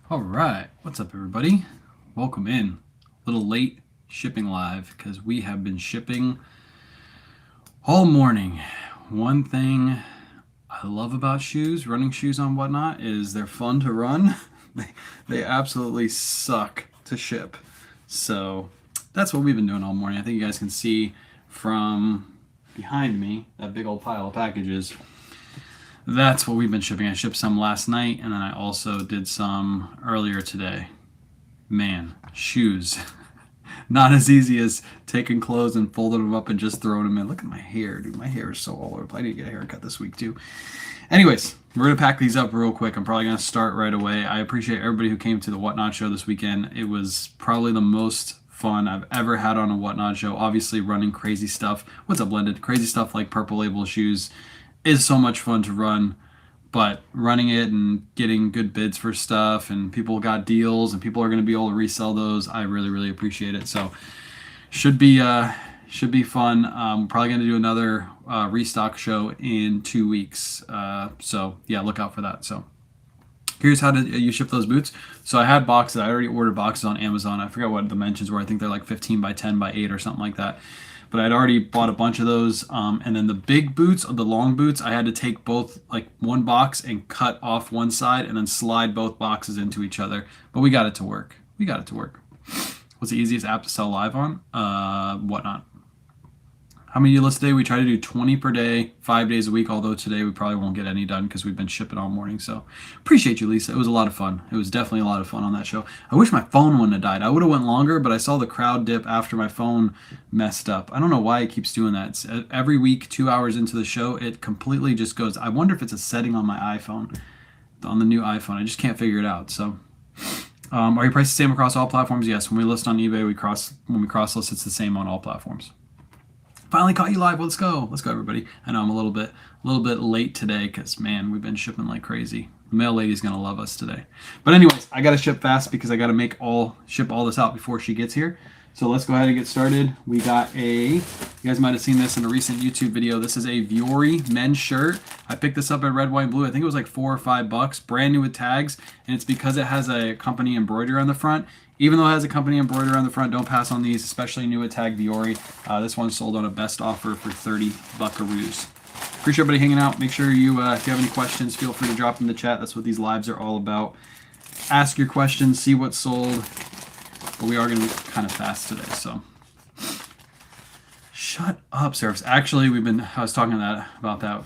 All right, what's up, everybody? Welcome in. A little late shipping live because we have been shipping all morning. One thing I love about shoes, running shoes on whatnot, is they're fun to run. they absolutely suck to ship. So that's what we've been doing all morning. I think you guys can see from behind me that big old pile of packages. That's what we've been shipping. I shipped some last night, and then I also did some earlier today. Man, shoes. Not as easy as taking clothes and folding them up and just throwing them in. Look at my hair, dude. My hair is so all over the place. I need to get a haircut this week, too. Anyways, we're going to pack these up real quick. I'm probably going to start right away. I appreciate everybody who came to the Whatnot show this weekend. It was probably the most fun I've ever had on a Whatnot show. Obviously, running crazy stuff. What's up, Blended? Crazy stuff like Purple Label shoes is so much fun to run, but running it and getting good bids for stuff and people got deals and people are going to be able to resell those, I really appreciate it. So should be fun. Probably going to do another restock show in 2 weeks. So yeah, look out for that. So here's how to you ship those boots. So I had boxes. I already ordered boxes on Amazon. I forgot what the dimensions were. I think they're like 15 by 10 by 8 or something like that. But I'd already bought a bunch of those. And then the big boots, the long boots, I had to take both, like one box and cut off one side and then slide both boxes into each other. But we got it to work. What's the easiest app to sell live on? Whatnot. How many you list today? We try to do 20 per day, 5 days a week, although today we probably won't get any done because we've been shipping all morning. So appreciate you, Lisa. It was a lot of fun. It was definitely a lot of fun on that show. I wish my phone wouldn't have died. I would have went longer, but I saw the crowd dip after my phone messed up. I don't know why it keeps doing that. It's, every week, 2 hours into the show, it completely just goes. I wonder if it's a setting on my iPhone, on the new iPhone. I just can't figure it out. So are your prices the same across all platforms? Yes. When we list on eBay, when we cross list, it's the same on all platforms. Finally caught you live. Let's go, everybody. I know I'm a little bit late today because man, we've been shipping like crazy. The mail lady's gonna love us today. But anyways, I gotta ship fast because I gotta ship all this out before she gets here. So let's go ahead and get started. We got you guys might have seen this in a recent YouTube video. This is a Viore men's shirt. I picked this up at Red, White, and Blue. I think it was like $4 or $5, brand new with tags, and it's because it has a company embroidery on the front. Even though it has a company embroidery on the front, don't pass on these, especially new at tag Viore. This one sold on a best offer for 30 buckaroos. Appreciate everybody hanging out. Make sure if you have any questions, feel free to drop in the chat. That's what these lives are all about. Ask your questions, see what's sold. But we are going to be kind of fast today, so. Shut up, Seraph. Actually, I was talking about that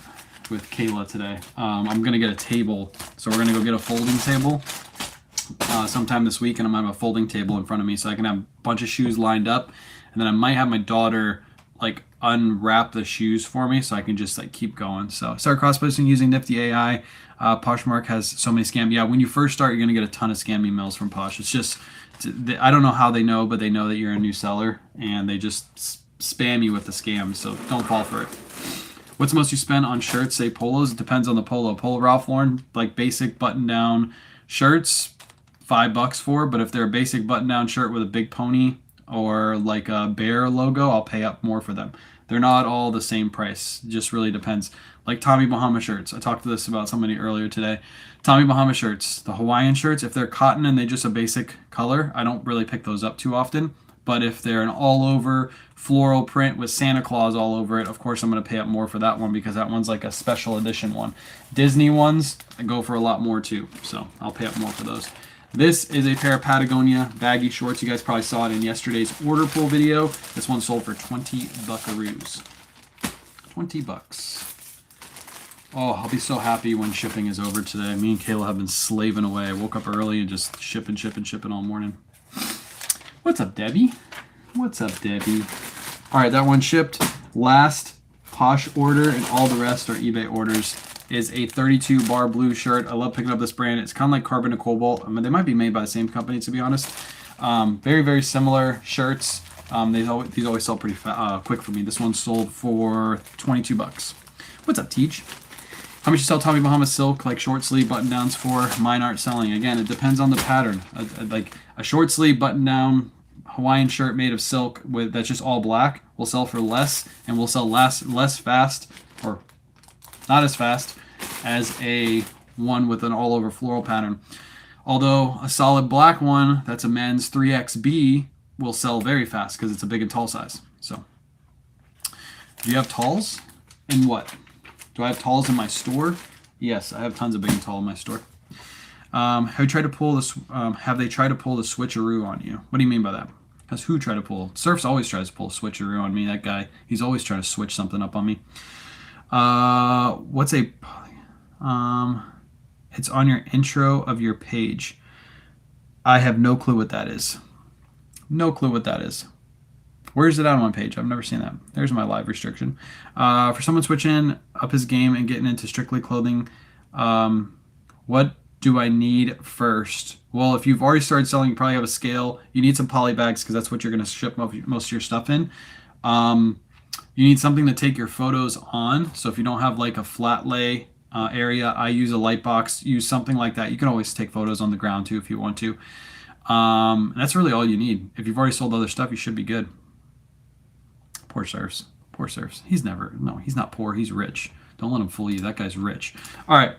with Kayla today. I'm going to get a table, so we're going to go get a folding table sometime this week, and I'm going to have a folding table in front of me so I can have a bunch of shoes lined up, and then I might have my daughter like unwrap the shoes for me so I can just like keep going. So start cross-posting using Nifty AI. Poshmark has so many scam. Yeah, when you first start, you're going to get a ton of scam emails from Posh. It's just, I don't know how they know, but they know that you're a new seller, and they just spam you with the scams, so don't fall for it. What's the most you spend on shirts, say polos? It depends on the polo. Polo Ralph Lauren, like basic button-down shirts, $5 for, but if they're a basic button-down shirt with a big pony or like a bear logo, I'll pay up more for them. They're not all the same price. It just really depends. Like Tommy Bahama shirts. I talked to this about somebody earlier today. Tommy Bahama shirts, the Hawaiian shirts, if they're cotton and they just a basic color, I don't really pick those up too often. But if they're an all-over floral print with Santa Claus all over it, of course I'm going to pay up more for that one because that one's like a special edition one. Disney ones, I go for a lot more too, so I'll pay up more for those. This is a pair of Patagonia baggy shorts. You guys probably saw it in yesterday's order pull video. This one sold for 20 buckaroos. 20 bucks. Oh, I'll be so happy when shipping is over today. Me and Kayla have been slaving away. I woke up early and just shipping all morning. What's up, Debbie? What's up, Debbie? All right, that one shipped. Last Posh order, and all the rest are eBay orders, is a 32 bar blue shirt. I love picking up this brand. It's kind of like Carbon and Cobalt. I mean, they might be made by the same company, to be honest. Very similar shirts. These always sell pretty quick for me. This one sold for 22 bucks. What's up, Teach? How much you sell Tommy Bahama silk, like short sleeve button downs for? Mine aren't selling. Again, it depends on the pattern. Like a short sleeve button down Hawaiian shirt made of silk that's just all black will sell for less, and will sell less fast, or not as fast as a one with an all over floral pattern. Although a solid black one that's a men's 3XB will sell very fast because it's a big and tall size. So, do you have talls? In what? Do I have talls in my store? Yes, I have tons of big and tall in my store. Have they tried to pull the switcheroo on you? What do you mean by that? Because who tried to pull? Surfs always tries to pull a switcheroo on me. That guy, he's always trying to switch something up on me. What's a it's on your intro of your page. I have no clue what that is. No clue what that is. Where's it on my page? I've never seen that. There's my live restriction. For someone switching up his game and getting into strictly clothing, what do I need first? Well, if you've already started selling, you probably have a scale. You need some poly bags because that's what you're going to ship most of your stuff in. You need something to take your photos on. So if you don't have like a flat lay area, I use a light box. Use something like that. You can always take photos on the ground too if you want to. That's really all you need. If you've already sold other stuff, you should be good. Poor Surfs. Poor Surfs. He's not poor. He's rich. Don't let him fool you. That guy's rich. All right.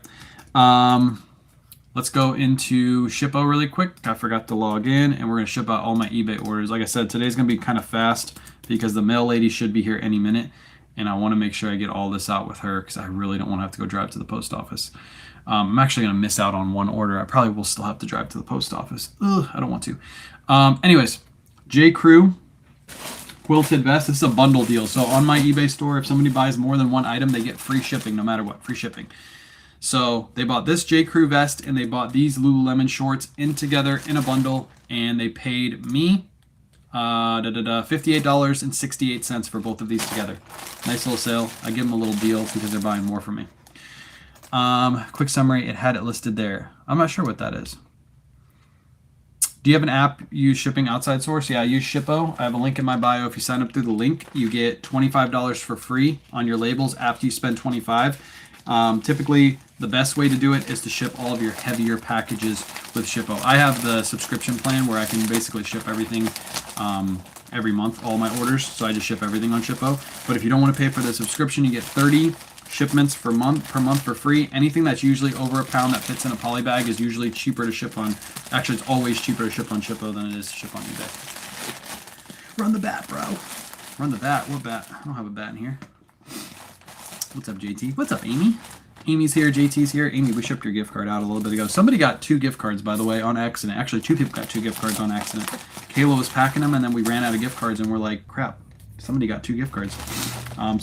Let's go into Shippo really quick. I forgot to log in, and we're going to ship out all my eBay orders. Like I said, today's going to be kind of fast because the mail lady should be here any minute, and I want to make sure I get all this out with her because I really don't want to have to go drive to the post office. I'm actually going to miss out on one order. I probably will still have to drive to the post office. Ugh, I don't want to. Anyways, J. Crew quilted vest. This is a bundle deal. So on my eBay store, if somebody buys more than one item, they get free shipping no matter what. Free shipping. So they bought this J. Crew vest and they bought these Lululemon shorts in together in a bundle, and they paid me $58.68 for both of these together. Nice little sale. I give them a little deal because they're buying more from me. Quick summary, it had it listed there. I'm not sure what that is. Do you have an app you use shipping outside source? Yeah, I use Shippo. I have a link in my bio. If you sign up through the link, you get $25 for free on your labels after you spend $25. Typically, the best way to do it is to ship all of your heavier packages with Shippo. I have the subscription plan where I can basically ship everything every month, all my orders. So I just ship everything on Shippo. But if you don't want to pay for the subscription, you get 30 shipments per month for free. Anything that's usually over a pound that fits in a poly bag is usually cheaper to ship on. Actually, it's always cheaper to ship on Shippo than it is to ship on eBay. Run the bat, bro. Run the bat. What bat? I don't have a bat in here. What's up, JT? What's up, Amy? Amy's here. JT's here. Amy, we shipped your gift card out a little bit ago. Somebody got 2 gift cards, by the way, on accident. Actually, 2 people got 2 gift cards on accident. Kayla was packing them, and then we ran out of gift cards, and we're like, crap. Somebody got 2 gift cards.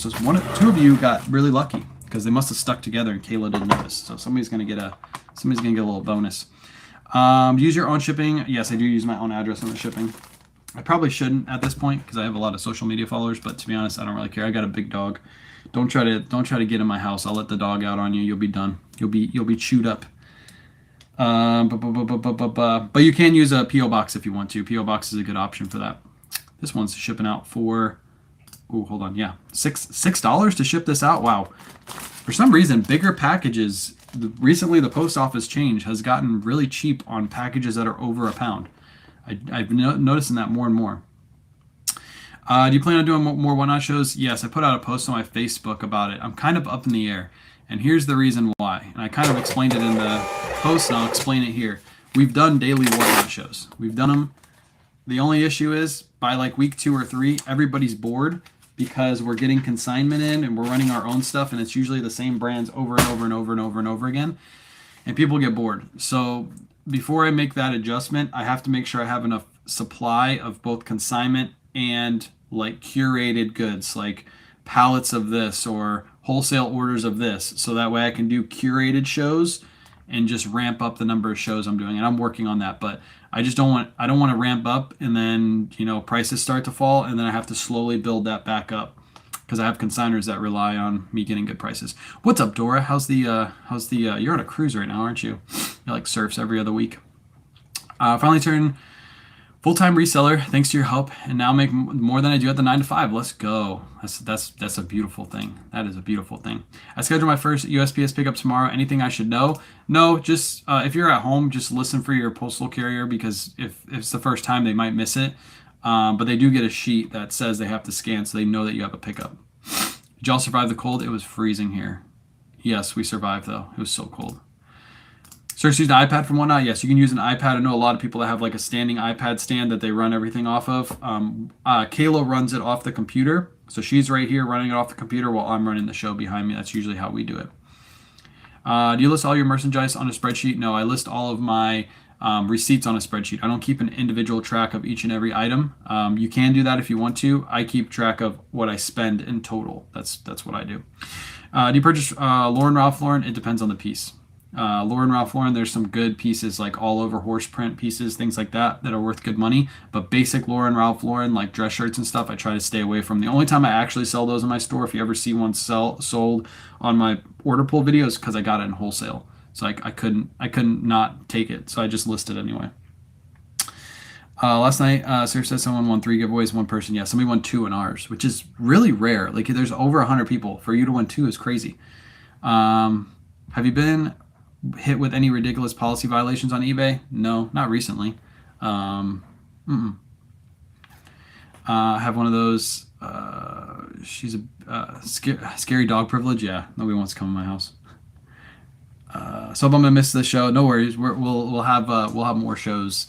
So 2 of you got really lucky because they must have stuck together and Kayla didn't notice. So somebody's gonna get a little bonus. Use your own shipping. Yes, I do use my own address on the shipping. I probably shouldn't at this point because I have a lot of social media followers, but to be honest, I don't really care. I got a big dog. Don't try to get in my house. I'll let the dog out on you. You'll be done. You'll be chewed up. But you can use a PO box if you want to. PO box is a good option for that. This one's shipping out for, oh, hold on, yeah, $6 to ship this out. Wow. For some reason, bigger packages. Recently, the post office change has gotten really cheap on packages that are over a pound. I've noticing that more and more. Do you plan on doing more one-off shows? Yes, I put out a post on my Facebook about it. I'm kind of up in the air, and here's the reason why. And I kind of explained it in the post, and I'll explain it here. We've done daily one-off shows. We've done them. The only issue is by like week 2 or 3, everybody's bored because we're getting consignment in and we're running our own stuff, and it's usually the same brands over and over and over and over and over again, and people get bored. So before I make that adjustment, I have to make sure I have enough supply of both consignment and like curated goods, like pallets of this or wholesale orders of this, so that way I can do curated shows and just ramp up the number of shows I'm doing. And I'm working on that, but I don't want to ramp up and then, prices start to fall and then I have to slowly build that back up because I have consigners that rely on me getting good prices. What's up, Dora? How's the you're on a cruise right now, aren't you? You like surfs every other week. Finally turned full-time reseller thanks to your help, and now make more than I do at the 9 to 5. Let's go. That's a beautiful thing. That is a beautiful thing. I scheduled my first USPS pickup tomorrow. Anything I should know? No, just if you're at home, just listen for your postal carrier because if it's the first time, they might miss it. But they do get a sheet that says they have to scan so they know that you have a pickup. Did y'all survive the cold? It was freezing here. Yes, we survived though. It was so cold. Starts using an iPad from whatnot. Yes, you can use an iPad. I know a lot of people that have like a standing iPad stand that they run everything off of. Kayla runs it off the computer. So she's right here running it off the computer while I'm running the show behind me. That's usually how we do it. Do you list all your merchandise on a spreadsheet? No, I list all of my receipts on a spreadsheet. I don't keep an individual track of each and every item. You can do that if you want to. I keep track of what I spend in total. That's what I do. Do you purchase Lauren Ralph Lauren? It depends on the piece. Lauren Ralph Lauren, there's some good pieces like all over horse print pieces, things like that are worth good money. But basic Lauren Ralph Lauren, like dress shirts and stuff, I try to stay away from. The only time I actually sell those in my store, if you ever see one sold on my order pull videos, because I got it in wholesale. So I couldn't not take it. So I just listed anyway. Last night, Sarah said someone won 3 giveaways. One person, yeah, somebody won 2 in ours, which is really rare. Like there's over 100 people. For you to win 2 is crazy. Have you been hit with any ridiculous policy violations on eBay? No, not recently. I have one of those. She's a scary dog privilege. Yeah, nobody wants to come in my house. So if I'm gonna miss this show, no worries. We'll have more shows.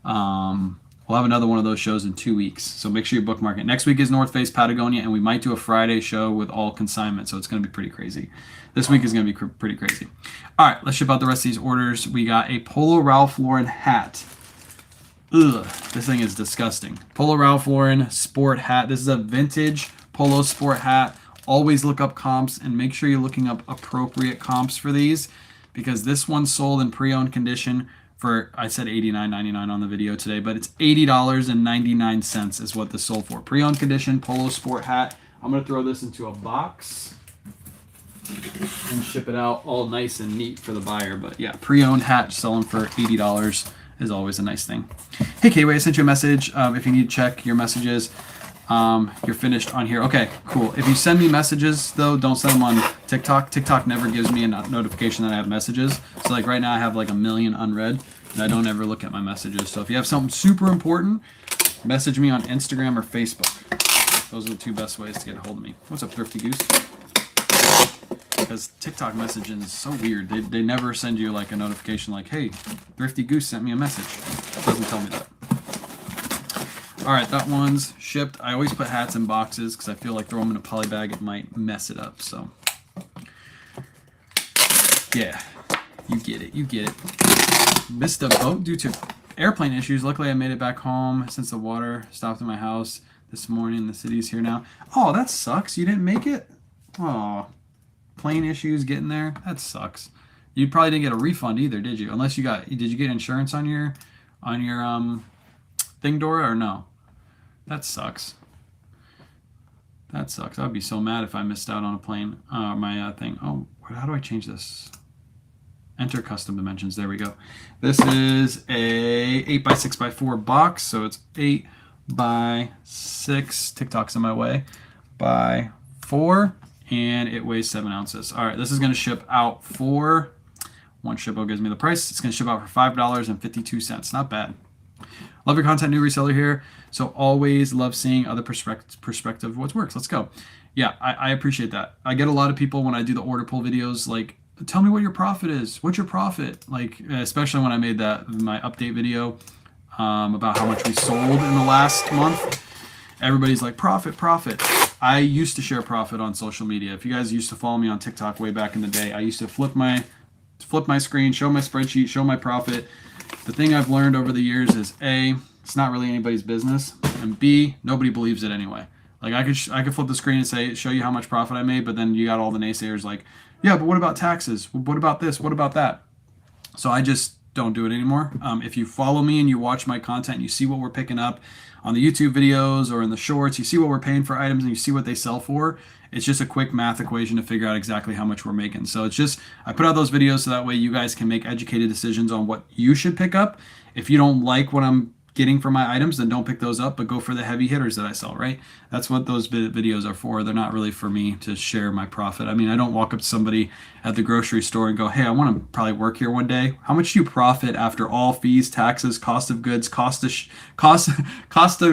We'll have another one of those shows in 2 weeks. So make sure you bookmark it. Next week is North Face Patagonia, and we might do a Friday show with all consignment. So it's going to be pretty crazy. This week is going to be pretty crazy. All right, let's ship out the rest of these orders. We got a Polo Ralph Lauren hat. Ugh, this thing is disgusting. Polo Ralph Lauren sport hat. This is a vintage Polo sport hat. Always look up comps and make sure you're looking up appropriate comps for these, because this one sold in pre-owned condition for, I said $89.99 on the video today, but it's $80.99 is what this sold for. Pre-owned condition Polo sport hat. I'm going to throw this into a box and ship it out all nice and neat for the buyer. But yeah, pre-owned hat selling for $80 is always a nice thing. Hey, K-Way, I sent you a message. If you need to check your messages, you're finished on here. Okay, cool. If you send me messages, though, don't send them on TikTok. TikTok never gives me a notification that I have messages. So like right now I have like 1 million unread, and I don't ever look at my messages. So if you have something super important, message me on Instagram or Facebook. Those are the 2 best ways to get a hold of me. What's up, Thrifty Goose? Because TikTok messaging is so weird. They never send you like a notification like, hey, Thrifty Goose sent me a message. It doesn't tell me that. All right, that one's shipped. I always put hats in boxes because I feel like throwing them in a poly bag, it might mess it up. So yeah, you get it. You get it. Missed a boat due to airplane issues. Luckily, I made it back home since the water stopped in my house this morning. The city's here now. Oh, that sucks. You didn't make it? Oh, plane issues getting there. That sucks. You probably didn't get a refund either, did you? Unless did you get insurance on your thing, Dora, or no? That sucks. That sucks. I'd be so mad if I missed out on a plane. My thing. Oh, how do I change this? Enter custom dimensions. There we go. This is a 8x6x4 box, so it's 8x6. TikTok's in my way. By 4, and it weighs 7 ounces. All right, this is going to ship out for. One Shippo gives me the price. It's going to ship out for $5.52. Not bad. Love your content, new reseller here. So always love seeing other perspective of what works. Let's go. Yeah, I appreciate that. I get a lot of people when I do the order pull videos like, tell me what your profit is. What's your profit? Like, especially when I made my update video about how much we sold in the last month. Everybody's like, profit. I used to share profit on social media. If you guys used to follow me on TikTok way back in the day, I used to flip my screen, show my spreadsheet, show my profit. The thing I've learned over the years is A, it's not really anybody's business, and B, nobody believes it anyway. Like I could flip the screen and show you how much profit I made, but then you got all the naysayers like, yeah, but what about taxes? What about this? What about that? So I just don't do it anymore. If you follow me and you watch my content, and you see what we're picking up on the YouTube videos or in the shorts, you see what we're paying for items and you see what they sell for. It's just a quick math equation to figure out exactly how much we're making. So it's just, I put out those videos so that way you guys can make educated decisions on what you should pick up. If you don't like what I'm getting for my items, then don't pick those up, but go for the heavy hitters that I sell, right? That's what those videos are for. They're not really for me to share my profit. I mean, I don't walk up to somebody at the grocery store and go, hey, I want to probably work here one day. How much do you profit after all fees, taxes, cost of goods, cost to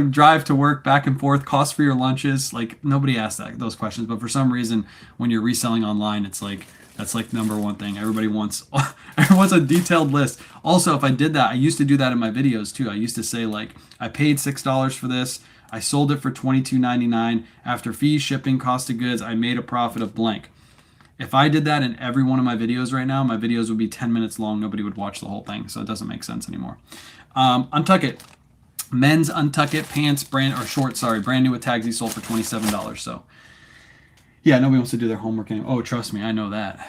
drive to work back and forth, cost for your lunches? Like, nobody asks those questions. But for some reason, when you're reselling online, it's like That's like number one thing. Everybody wants a detailed list. Also, if I did that, I used to do that in my videos too. I used to say like, I paid $6 for this. I sold it for $22.99. After fees, shipping, cost of goods, I made a profit of blank. If I did that in every one of my videos right now, my videos would be 10 minutes long. Nobody would watch the whole thing, so it doesn't make sense anymore. Untuck It. Men's Untuck It pants, brand or shorts, sorry, brand new with tags. He sold for $27. So yeah, nobody wants to do their homework anymore. Oh, trust me, I know that.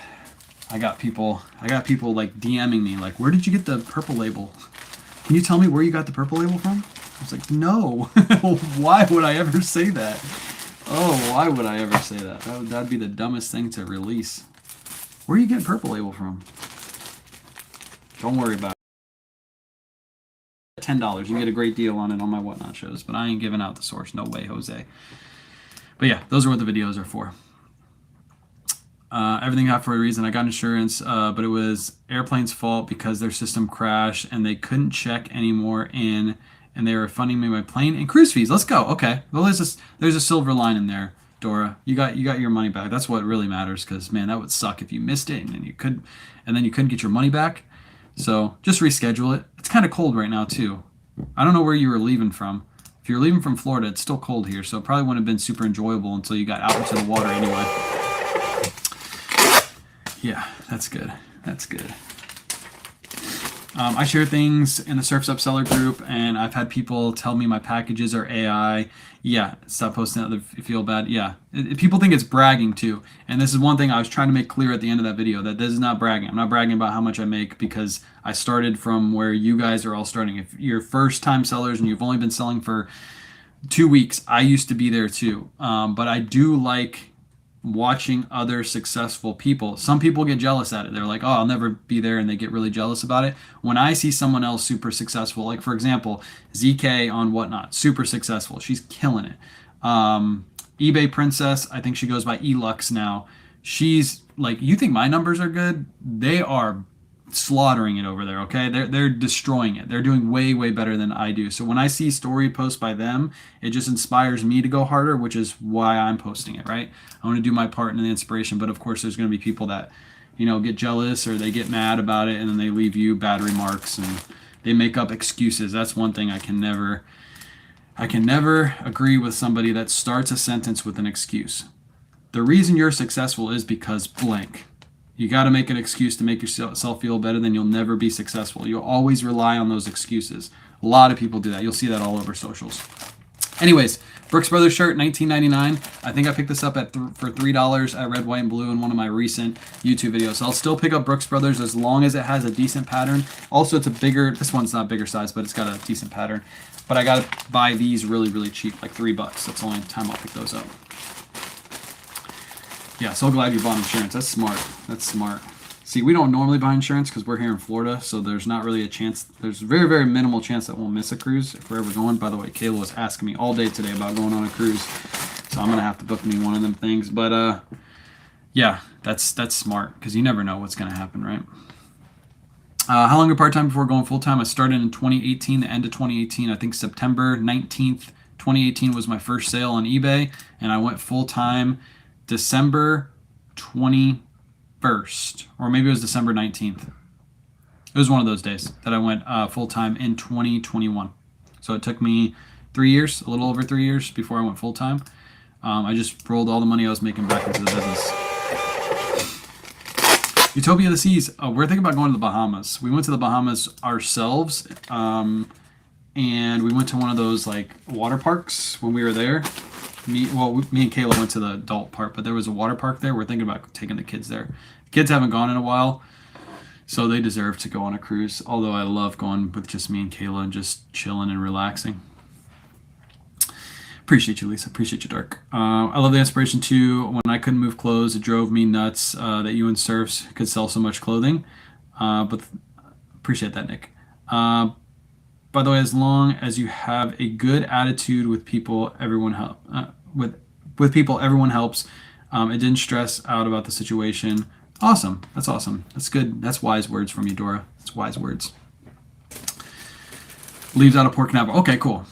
I got people like DMing me like, where did you get the purple label? Can you tell me where you got the purple label from? I was like, no. Why would I ever say that? Oh, why would I ever say that? That'd be the dumbest thing to release. Where are you getting purple label from? Don't worry about it. $10. You can get a great deal on it on my Whatnot shows, but I ain't giving out the source. No way, Jose. But yeah, those are what the videos are for. Everything happened for a reason. I got insurance, but it was airplane's fault because their system crashed and they couldn't check anymore in, and they were funding me my plane and cruise fees. Let's go. Okay. Well, there's a silver line in there, Dora. You got your money back. That's what really matters, because man, that would suck if you missed it and then you couldn't get your money back. So just reschedule it. It's kind of cold right now too. I don't know where you were leaving from. If you're leaving from Florida, it's still cold here, so it probably wouldn't have been super enjoyable until you got out into the water anyway. Yeah, that's good. That's good. I share things in the Surf's Up Seller group, and I've had people tell me my packages are AI. Yeah, stop posting that. They feel bad. Yeah, people think it's bragging too. And this is one thing I was trying to make clear at the end of that video, that this is not bragging. I'm not bragging about how much I make, because I started from where you guys are all starting. If you're first-time sellers and you've only been selling for 2 weeks, I used to be there too. But I do like watching other successful people. Some people get jealous at it. They're like, oh, I'll never be there, and they get really jealous about it. When I see someone else super successful, like for example, ZK on Whatnot, super successful. She's killing it. eBay Princess, I think she goes by Elux now. She's like, you think my numbers are good? They are slaughtering it over there, okay? They're destroying it. They're doing way, way better than I do. So when I see story posts by them, it just inspires me to go harder, which is why I'm posting it, right? I want to do my part in the inspiration, but of course there's going to be people that, get jealous, or they get mad about it, and then they leave you bad remarks and they make up excuses. That's one thing I can never agree with somebody that starts a sentence with an excuse. The reason you're successful is because blank. You got to make an excuse to make yourself feel better, then you'll never be successful. You'll always rely on those excuses. A lot of people do that. You'll see that all over socials. Anyways, Brooks Brothers shirt, $19.99. I think I picked this up for $3 at Red, White, and Blue in one of my recent YouTube videos. So I'll still pick up Brooks Brothers as long as it has a decent pattern. Also, it's a bigger, this one's not bigger size, but it's got a decent pattern. But I got to buy these really, really cheap, like $3. That's the only time I'll pick those up. Yeah, so glad you bought insurance. That's smart. That's smart. See, we don't normally buy insurance because we're here in Florida, so there's not really a chance. There's a very, very minimal chance that we'll miss a cruise if we're ever going. By the way, Kayla was asking me all day today about going on a cruise, so I'm going to have to book me one of them things. But, yeah, that's smart, because you never know what's going to happen, right? How long ago part-time before going full-time? I started in 2018, the end of 2018. I think September 19th, 2018 was my first sale on eBay, and I went full-time December 21st, or maybe it was December 19th. It was one of those days that I went full-time in 2021. So it took me 3 years, a little over 3 years before I went full-time. I just rolled all the money I was making back into the business. Utopia of the Seas. We're thinking about going to the Bahamas. We went to the Bahamas ourselves, and we went to one of those like water parks when we were there. Me and Kayla went to the adult part, but there was a water park there. We're thinking about taking the kids there. The kids haven't gone in a while, so they deserve to go on a cruise. Although I love going with just me and Kayla and just chilling and relaxing. Appreciate you, Lisa. Appreciate you, Dark. I love the inspiration too. When I couldn't move clothes, it drove me nuts that you and Surfs could sell so much clothing. But appreciate that, Nick. By the way, as long as you have a good attitude with people, everyone with people, everyone helps. It didn't stress out about the situation. Awesome. That's awesome. That's good. That's wise words from you, Dora. That's wise words. Leaves out a pork knapp. Okay, cool.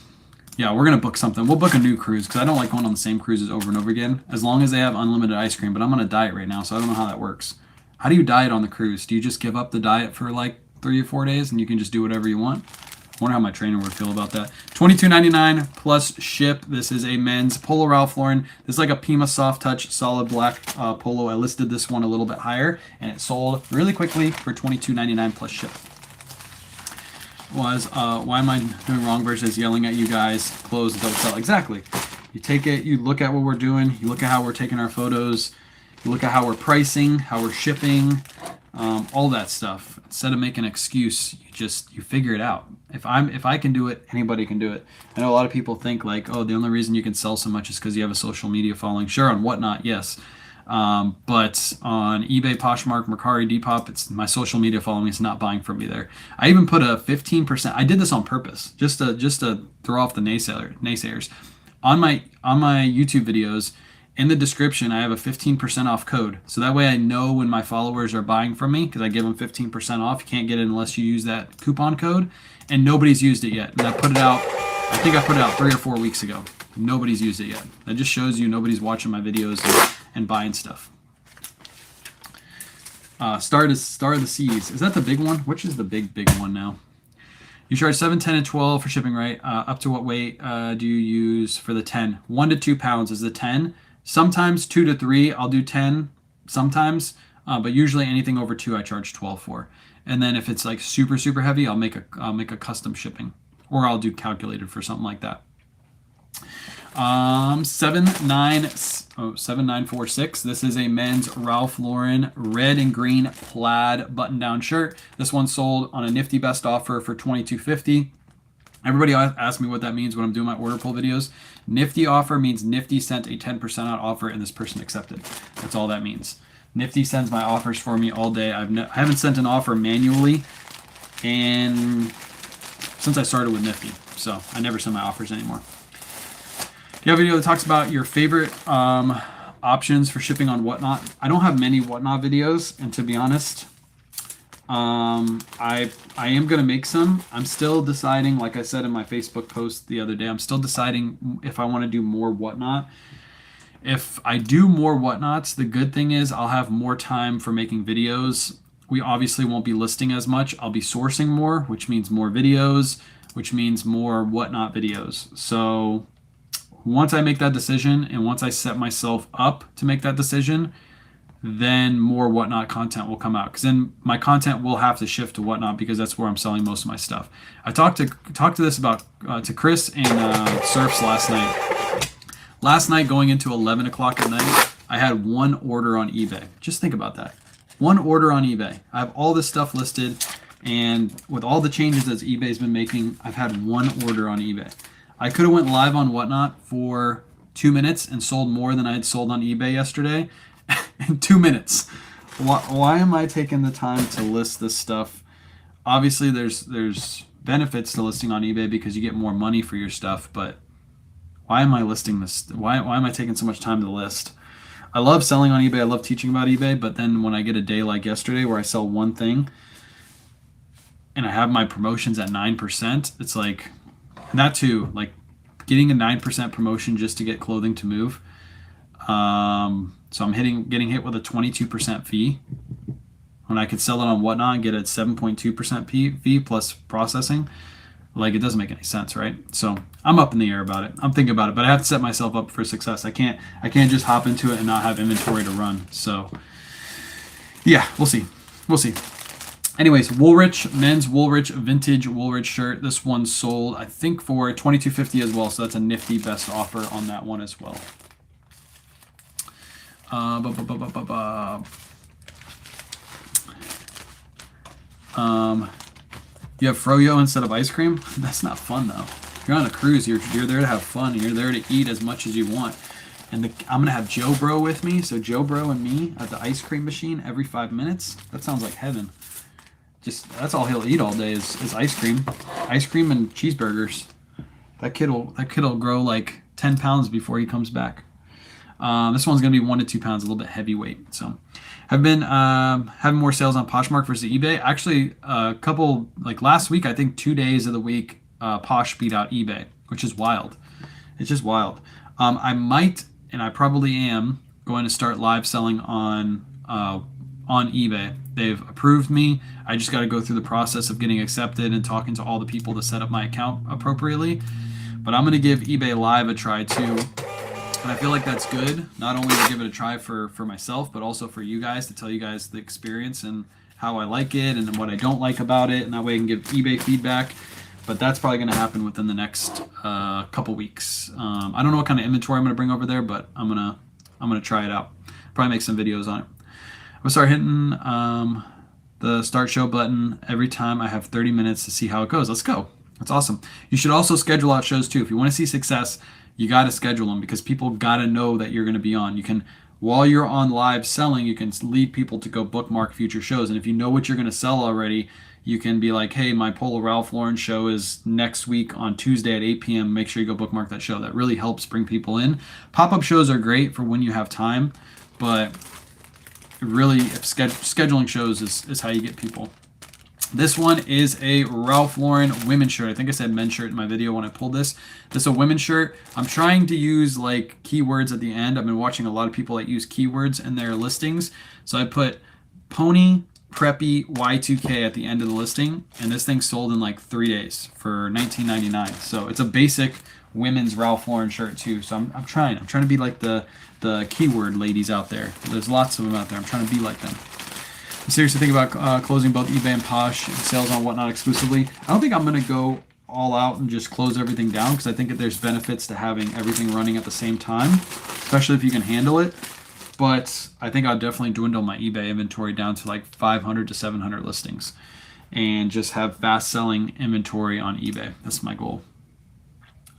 Yeah, we're going to book something. We'll book a new cruise, because I don't like going on the same cruises over and over again, as long as they have unlimited ice cream. But I'm on a diet right now, so I don't know how that works. How do you diet on the cruise? Do you just give up the diet for like 3 or 4 days and you can just do whatever you want? I wonder how my trainer would feel about that. $22.99 plus ship. This is a men's Polo Ralph Lauren. This is like a Pima Soft Touch solid black polo. I listed this one a little bit higher and it sold really quickly for $22.99 plus ship. Why am I doing wrong versus yelling at you guys? Close, don't sell. Exactly. You take it, you look at what we're doing, you look at how we're taking our photos, you look at how we're pricing, how we're shipping, all that stuff. Instead of making an excuse, you figure it out. If I can do it, anybody can do it. I know a lot of people think like, oh, the only reason you can sell so much is because you have a social media following. Sure, on Whatnot, yes. But on eBay, Poshmark, Mercari, Depop, it's my social media following is not buying from me there. I even put a 15%. I did this on purpose, just to throw off the naysayers. On my YouTube videos, in the description, I have a 15% off code. So that way I know when my followers are buying from me, because I give them 15% off. You can't get it unless you use that coupon code. And nobody's used it yet. And I put it out, I think I put it out 3 or 4 weeks ago. Nobody's used it yet. That just shows you nobody's watching my videos and buying stuff. Star of the Seas. Is that the big one? Which is the big one now? You charge 7, 10, and 12 for shipping, right? Up to what weight do you use for the 10? 1 to 2 pounds is the 10. Sometimes 2 to 3, I'll do 10 sometimes, but usually anything over 2 I charge 12 for. And then if it's like super heavy, I'll make a custom shipping, or I'll do calculated for something like that. 7946. This is a men's Ralph Lauren red and green plaid button-down shirt. This one sold on a nifty best offer for $22.50. Everybody asks me what that means when I'm doing my order pull videos. Nifty offer means Nifty sent a 10% out offer and this person accepted. That's all that means. Nifty sends my offers for me all day. I haven't sent an offer manually and since I started with Nifty, so I never send my offers anymore. Do you have a video that talks about your favorite options for shipping on Whatnot? I don't have many Whatnot videos, and to be honest, I am going to make some. I'm still deciding, like I said in my Facebook post the other day, I'm still deciding if I want to do more Whatnot. If I do more Whatnots, the good thing is I'll have more time for making videos. We obviously won't be listing as much. I'll be sourcing more, which means more videos, which means more Whatnot videos. So once I make that decision and once I set myself up to make that decision, then more Whatnot content will come out, because then my content will have to shift to Whatnot because that's where I'm selling most of my stuff. I talked to this about to Chris and Surfs last night. Last night, going into 11 o'clock at night, I had 1 order on eBay. Just think about that. 1 order on eBay. I have all this stuff listed, and with all the changes that eBay's been making, I've had 1 order on eBay. I could have went live on Whatnot for 2 minutes and sold more than I had sold on eBay yesterday in 2 minutes. Why am I taking the time to list this stuff? Obviously, there's benefits to listing on eBay because you get more money for your stuff, but why am I listing this? Why am I taking so much time to list? I love selling on eBay. I love teaching about eBay, but then when I get a day like yesterday where I sell 1 thing and I have my promotions at 9%, it's like, and that too, like getting a 9% promotion just to get clothing to move. So I'm getting hit with a 22% fee when I could sell it on Whatnot and get a 7.2% fee plus processing. Like, it doesn't make any sense, right? So I'm up in the air about it. I'm thinking about it, but I have to set myself up for success. I can't just hop into it and not have inventory to run. So yeah, we'll see. Anyways, Woolrich, men's Woolrich, vintage Woolrich shirt. This one sold, I think, for $22.50 as well. So that's a nifty best offer on that one as well. You have froyo instead of ice cream? That's not fun though. If you're on a cruise, you're there to have fun. You're there to eat as much as you want. And I'm gonna have Joe Bro with me. So Joe Bro and me at the ice cream machine every 5 minutes. That sounds like heaven. Just that's all he'll eat all day is ice cream and cheeseburgers. That kid'll grow like 10 pounds before he comes back. This one's going to be 1 to 2 pounds, a little bit heavyweight. So I've been having more sales on Poshmark versus eBay. Actually, a couple, like last week, I think 2 days of the week, Posh beat out eBay, which is wild. It's just wild. I might, and I probably am, going to start live selling on on eBay. They've approved me. I just got to go through the process of getting accepted and talking to all the people to set up my account appropriately. But I'm going to give eBay Live a try too. And I feel like that's good, not only to give it a try for myself, but also for you guys, to tell you guys the experience and how I like it and what I don't like about it. And that way I can give eBay feedback. But that's probably going to happen within the next couple weeks. I don't know what kind of inventory I'm going to bring over there, but I'm gonna try it out. Probably make some videos on it. I'm gonna start hitting the start show button every time I have 30 minutes to see how it goes. Let's go. That's awesome. You should also schedule out shows too. If you want to see success, you got to schedule them, because people got to know that you're going to be on. You can, while you're on live selling, you can lead people to go bookmark future shows. And if you know what you're going to sell already, you can be like, hey, my Polo Ralph Lauren show is next week on Tuesday at 8 p.m. Make sure you go bookmark that show. That really helps bring people in. Pop-up shows are great for when you have time, but really, if scheduling shows is how you get people. This one is a Ralph Lauren women's shirt. I think I said men's shirt in my video when I pulled this. This is a women's shirt. I'm trying to use like keywords at the end. I've been watching a lot of people that use keywords in their listings. So I put pony preppy Y2K at the end of the listing, and this thing sold in like 3 days for $19.99. So it's a basic women's Ralph Lauren shirt too. So I'm trying to be like the keyword ladies out there. There's lots of them out there. I'm trying to be like them. I'm seriously thinking about closing both eBay and Posh sales on Whatnot exclusively. I don't think I'm going to go all out and just close everything down, because I think that there's benefits to having everything running at the same time, especially if you can handle it. But I think I'll definitely dwindle my eBay inventory down to like 500 to 700 listings and just have fast selling inventory on eBay. That's my goal.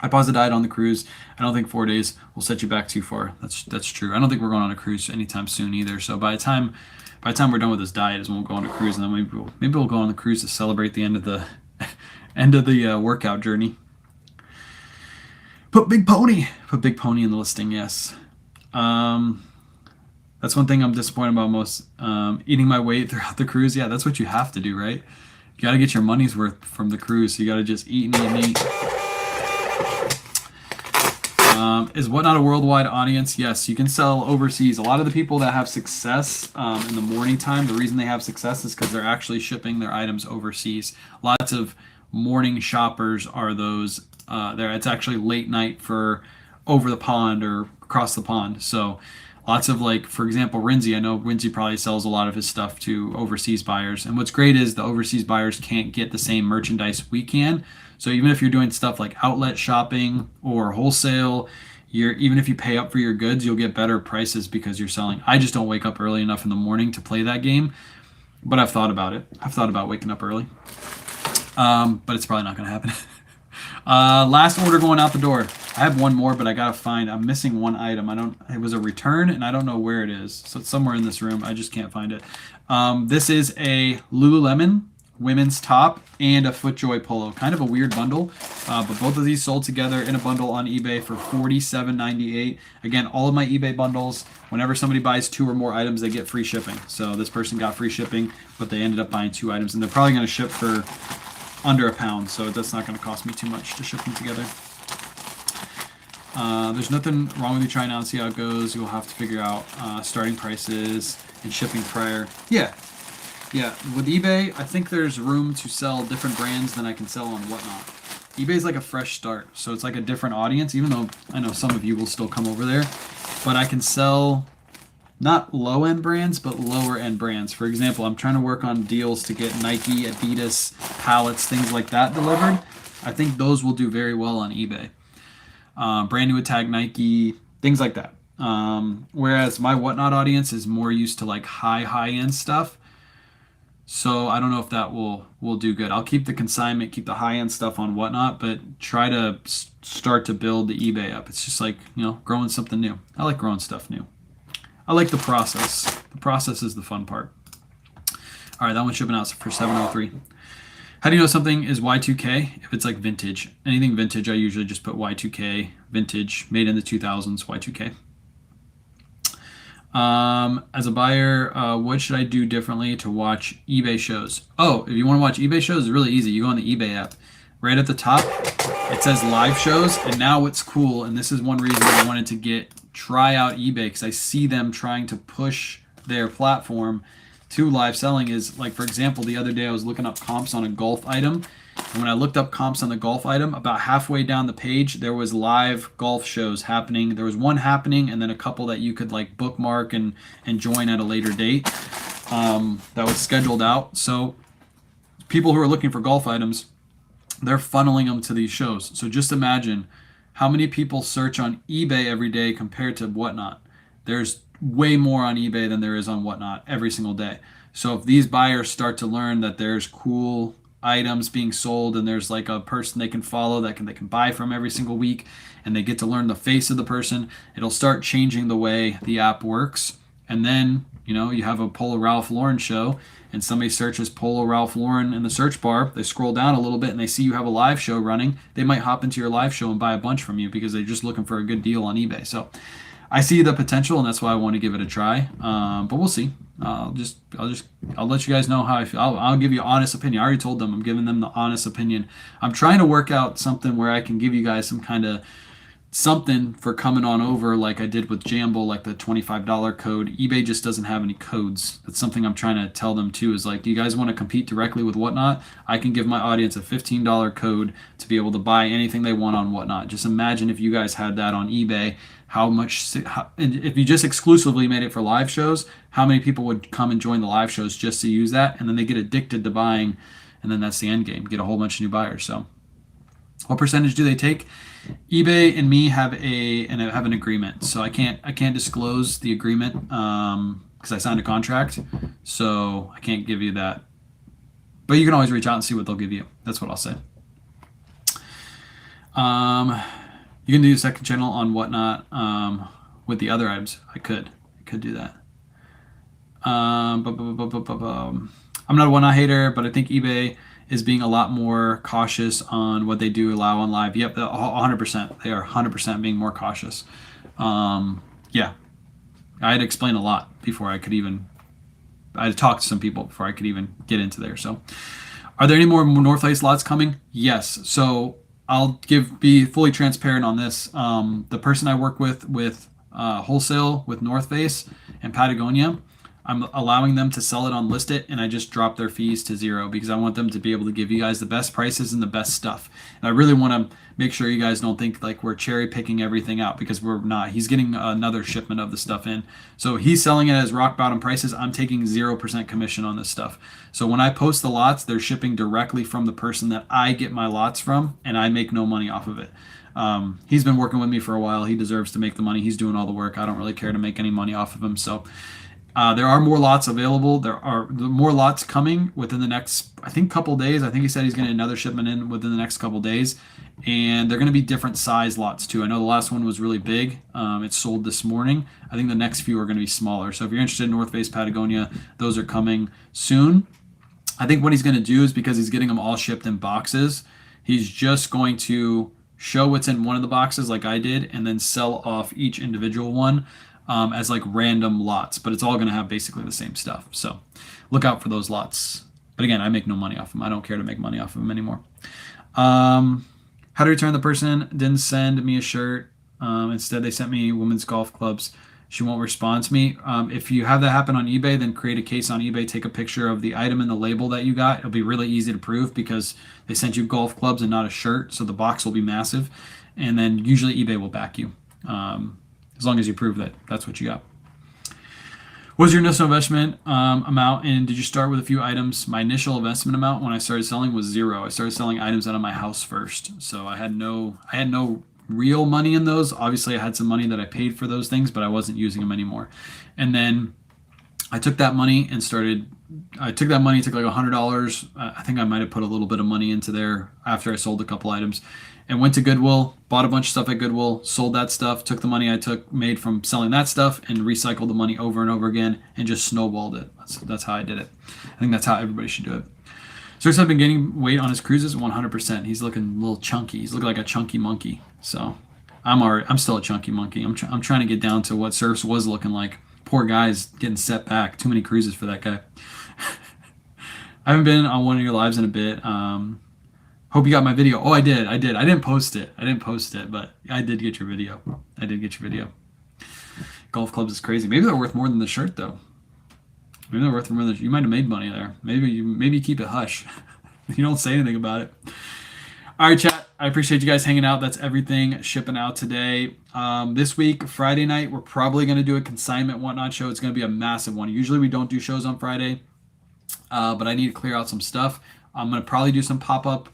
I paused the diet on the cruise. I don't think 4 days will set you back too far. That's true. I don't think we're going on a cruise anytime soon either. So by the time we're done with this diet is when we'll go on a cruise, and then maybe we'll go on the cruise to celebrate the end of the workout journey. Put Big Pony in the listing. Yes. That's one thing I'm disappointed about most. Eating my weight throughout the cruise. Yeah, that's what you have to do, right? You got to get your money's worth from the cruise. So you got to just eat and eat and eat. Is Whatnot a worldwide audience? Yes, you can sell overseas. A lot of the people that have success in the morning time, the reason they have success is because they're actually shipping their items overseas. Lots of morning shoppers are those. It's actually late night for over the pond or across the pond. So lots of, like, for example, Rinzi. I know Rinzi probably sells a lot of his stuff to overseas buyers. And what's great is the overseas buyers can't get the same merchandise we can. So even if you're doing stuff like outlet shopping or wholesale, even if you pay up for your goods, you'll get better prices because you're selling. I just don't wake up early enough in the morning to play that game, but I've thought about it. I've thought about waking up early, but it's probably not going to happen. Last order going out the door. I have one more, but I gotta find. I'm missing one item. It was a return, and I don't know where it is. So it's somewhere in this room. I just can't find it. This is a Lululemon women's top and a FootJoy polo. Kind of a weird bundle, but both of these sold together in a bundle on eBay for $47.98. Again, all of my eBay bundles, whenever somebody buys 2 or more items, they get free shipping. So this person got free shipping, but they ended up buying 2 items, and they're probably going to ship for under £1, so that's not going to cost me too much to ship them together. There's nothing wrong with you trying out and see how it goes. You'll have to figure out starting prices and shipping prior. Yeah, with eBay, I think there's room to sell different brands than I can sell on Whatnot. eBay's like a fresh start, so it's like a different audience, even though I know some of you will still come over there. But I can sell not low-end brands, but lower-end brands. For example, I'm trying to work on deals to get Nike, Adidas, pallets, things like that delivered. I think those will do very well on eBay. Brand new Attack Nike, things like that. Whereas my Whatnot audience is more used to like high-end stuff. So I don't know if that will do good. I'll keep the consignment, keep the high-end stuff on Whatnot, but try to start to build the eBay up. It's just like, growing something new. I like growing stuff new. I like the process. The process is the fun part. All right, that one's shipping out for $7.03. How do you know something is Y2K? If it's like vintage. Anything vintage, I usually just put Y2K, vintage, made in the 2000s, Y2K. As a buyer, what should I do differently to watch eBay shows? Oh, if you want to watch eBay shows, it's really easy. You go on the eBay app. Right at the top, it says live shows. And now what's cool, and this is one reason I wanted to try out eBay, because I see them trying to push their platform. to live selling is, like, for example, the other day I was looking up comps on a golf item. And when I looked up comps on the golf item, about halfway down the page, there was live golf shows happening. There was one happening, and then a couple that you could like bookmark and join at a later date. That was scheduled out. So people who are looking for golf items, they're funneling them to these shows. So just imagine how many people search on eBay every day compared to Whatnot. There's way more on eBay than there is on Whatnot every single day. So if these buyers start to learn that there's cool items being sold and there's like a person they can follow that they can buy from every single week, and they get to learn the face of the person, it'll start changing the way the app works. And then, you have a Polo Ralph Lauren show, and somebody searches Polo Ralph Lauren in the search bar, they scroll down a little bit and they see you have a live show running, they might hop into your live show and buy a bunch from you because they're just looking for a good deal on eBay. So I see the potential, and that's why I want to give it a try. But we'll see. I'll let you guys know how I feel. I'll give you an honest opinion. I already told them I'm giving them the honest opinion. I'm trying to work out something where I can give you guys some kind of something for coming on over, like I did with Jamble, like the $25 code. eBay just doesn't have any codes. That's something I'm trying to tell them too, is like, do you guys want to compete directly with Whatnot? I can give my audience a $15 code to be able to buy anything they want on Whatnot. Just imagine if you guys had that on eBay, and if you just exclusively made it for live shows, how many people would come and join the live shows just to use that? And then they get addicted to buying, and then that's the end game. Get a whole bunch of new buyers. So what percentage do they take? eBay and me have an agreement, so I can't disclose the agreement because I signed a contract, so I can't give you that. But you can always reach out and see what they'll give you. That's what I'll say. You can do a second channel on Whatnot with the other items. I could do that. I'm not a Whatnot hater, but I think eBay is being a lot more cautious on what they do allow on live. Yep, 100%. They are 100% being more cautious. Yeah, I had to explain a lot before I had talked to some people before I could even get into there. So, are there any more North Face lots coming? Yes. So I'll be fully transparent on this. The person I work with wholesale with North Face and Patagonia, I'm allowing them to sell it on List It, and I just drop their fees to zero because I want them to be able to give you guys the best prices and the best stuff. And I really want to make sure you guys don't think like we're cherry picking everything out, because we're not. He's getting another shipment of the stuff in. So he's selling it as rock bottom prices. I'm taking 0% commission on this stuff. So when I post the lots, they're shipping directly from the person that I get my lots from, and I make no money off of it. He's been working with me for a while. He deserves to make the money. He's doing all the work. I don't really care to make any money off of him. So there are more lots available. There are more lots coming within the next, I think, couple days. I think he said he's going to get another shipment in within the next couple days. And they're going to be different size lots too. I know the last one was really big. It sold this morning. I think the next few are going to be smaller. So if you're interested in North Face, Patagonia, those are coming soon. I think what he's going to do is, because he's getting them all shipped in boxes, he's just going to show what's in one of the boxes like I did, and then sell off each individual one as like random lots, but it's all going to have basically the same stuff. So look out for those lots. But again, I make no money off them. I don't care to make money off of them anymore. How to return the person didn't send me a shirt. Instead, they sent me women's golf clubs. She won't respond to me. If you have that happen on eBay, then create a case on eBay. Take a picture of the item and the label that you got. It'll be really easy to prove because they sent you golf clubs and not a shirt, so the box will be massive. And then usually eBay will back you. As long as you prove that that's what you got. What was your initial investment amount, and did you start with a few items? My initial investment amount when I started selling was zero. I started selling items out of my house first, so I had no real money in those. Obviously, I had some money that I paid for those things, but I wasn't using them anymore. And then I took that money and took like $100. I think I might have put a little bit of money into there after I sold a couple items, and went to Goodwill, bought a bunch of stuff at Goodwill, sold that stuff, took the money I made from selling that stuff, and recycled the money over and over again, and just snowballed it. That's how I did it. I think that's how everybody should do it. Sir's been gaining weight on his cruises 100%. He's looking a little chunky. He's looking like a chunky monkey. So I'm still a chunky monkey. I'm trying to get down to what Surf's was looking like. Poor guy's getting set back. Too many cruises for that guy. I haven't been on one of your lives in a bit. Hope you got my video. Oh, I did. I didn't post it, but I did get your video. Golf clubs is crazy. Maybe they're worth more than the shirt, though. Maybe they're worth more. You might have made money there. Maybe you keep it hush. You don't say anything about it. All right, chat. I appreciate you guys hanging out. That's everything shipping out today. This week, Friday night, we're probably going to do a consignment whatnot show. It's going to be a massive one. Usually we don't do shows on Friday, but I need to clear out some stuff. I'm going to probably do some pop-up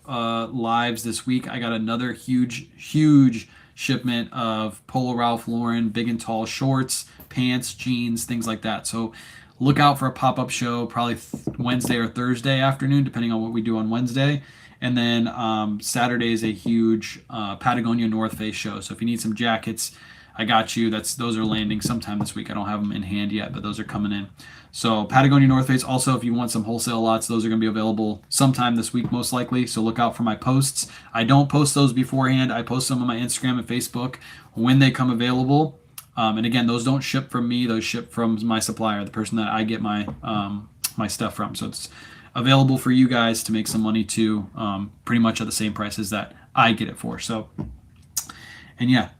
lives this week. I got another huge shipment of Polo Ralph Lauren big and tall shorts, pants, jeans, things like that. So look out for a pop-up show probably Wednesday or Thursday afternoon, depending on what we do on Wednesday. And then Saturday is a huge Patagonia North Face show. So if you need some jackets, I got you. Those are landing sometime this week. I don't have them in hand yet, but those are coming in. So Patagonia North Face. Also, if you want some wholesale lots, those are going to be available sometime this week, most likely. So look out for my posts. I don't post those beforehand. I post them on my Instagram and Facebook when they come available. And again, those don't ship from me. Those ship from my supplier, the person that I get my my stuff from. So it's available for you guys to make some money too, pretty much at the same prices that I get it for. So, and yeah,